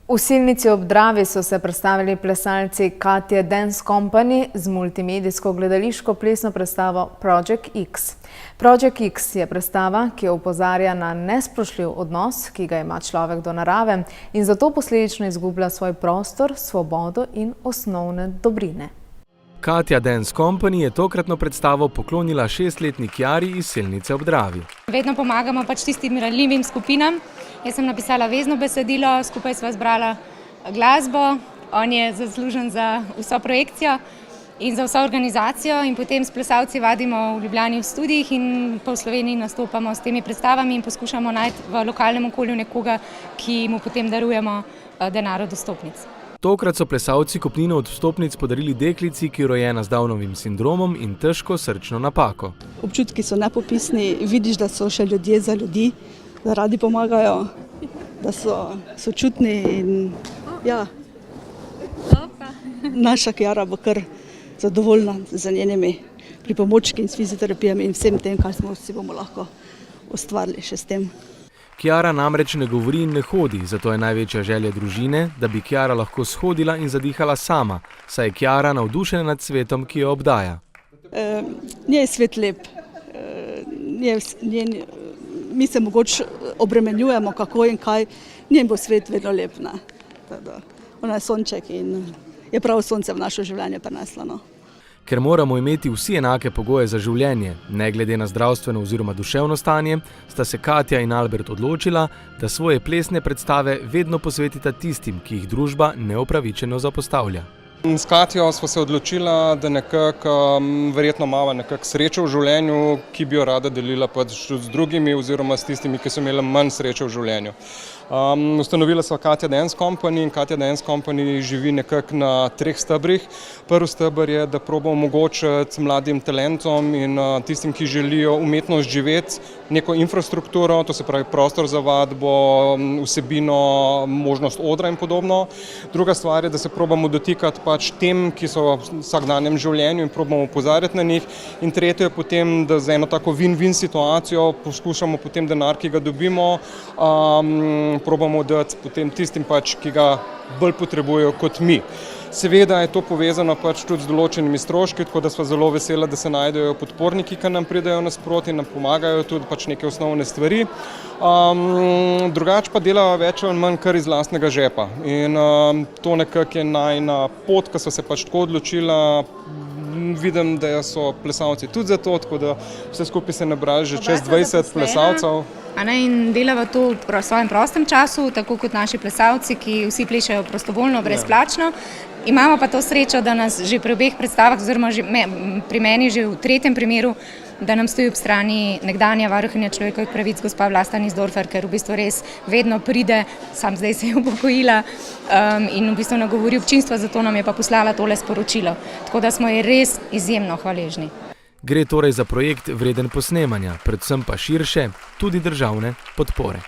V Silnici ob Dravi so se predstavili plesalci Katja Dance Company z multimedijsko gledališko plesno predstavo Project X. Project X je predstava, ki opozarja na nespoštljiv odnos, ki ga ima človek do narave in zato posledično izgublja svoj prostor, svobodo in osnovne dobrine. Katja Dance Company je tokratno predstavo poklonila 6-letni Kiari iz Silnice ob Dravi. Vedno pomagamo tistim ranljivim skupinam. Jaz sem napisala vezno besedilo, skupaj sva zbrala glasbo, on je zaslužen za vso projekcijo in za vso organizacijo in potem s plesalci vadimo v Ljubljani v studiih in po Sloveniji nastopamo s temi predstavami in poskušamo najti v lokalnem okolju nekoga, ki mu potem darujemo denar od vstopnic. Tokrat so plesalci kupnino od vstopnic podarili deklici, ki je rojena z Downovim sindromom in težko srčno napako. Občutki so nepopisni, vidiš, da so še ljudje za ljudi, da radi pomagajo, da so sočutni in ja, naša Kiara bo kar zadovoljna z njenimi pripomočki in s fizioterapijami in vsem tem, kar si bomo lahko ustvarili še s tem. Kiara namreč ne govori in ne hodi, zato je največja želja družine, da bi Kiara lahko shodila in zadihala sama, saj je Kiara navdušena nad svetom, ki jo obdaja. Njej je svet lep. Mi se mogoče obremenjujemo, kako in kaj, njen bo svet vedno lep. Ona je sonček in je prav sonce v naše življenje prinesla. Ker moramo imeti vsi enake pogoje za življenje, ne glede na zdravstveno oziroma duševno stanje, sta se Katja in Albert odločila, da svoje plesne predstave vedno posvetita tistim, ki jih družba neupravičeno zapostavlja. S Katjo smo se odločila, da nekako verjetno imava nekako srečo v življenju, ki bi jo rada delila z drugimi oziroma s tistimi, ki so imeli manj sreče v življenju. Ustanovila sva Katja Dance Company in Katja Dance Company živi nekako na 3 stebrih. Prvi steber je, da probamo omogočiti mladim talentom in tistim, ki želijo umetnost živeti, neko infrastrukturo, to se pravi prostor za vadbo, vsebino, možnost odra in podobno. Druga stvar je, da se probamo dotikati tem, ki so v vsakdanjem življenju in probamo opozarjati na njih. In tretje je potem, da za eno tako win-win situacijo poskušamo potem denar, ki ga dobimo, probamo dati potem tistim, ki ga bolj potrebujejo kot mi. Seveda je to povezano tudi z določenimi stroški, tako da smo zelo veseli, da se najdejo podporniki, ki nam pridejo nasproti in nam pomagajo tudi neke osnovne stvari. Drugače pa delava več ali manj kar iz lastnega žepa. In to nekako je najna pot, ki so se tako odločila. Vidim, da so plesalci tudi za to, tako da vse skupaj se nabrali že čez 20 plesalcev. In delava to v svojem prostem času, tako kot naši plesalci, ki vsi plešajo prostovoljno, brezplačno. Imamo pa to srečo, da nas že pri obeh predstavah, oziroma pri meni že v 3. primeru, da nam stoji ob strani nekdanja varuhinja človekovih pravic, gospa Vlasta Nussdorfer, ker v bistvu res vedno pride, sam zdaj se je upokojila in v bistvu nagovori občinstva, zato nam je pa poslala tole sporočilo. Tako da smo ji res izjemno hvaležni. Gre torej za projekt vreden posnemanja, predvsem pa širše, tudi državne podpore.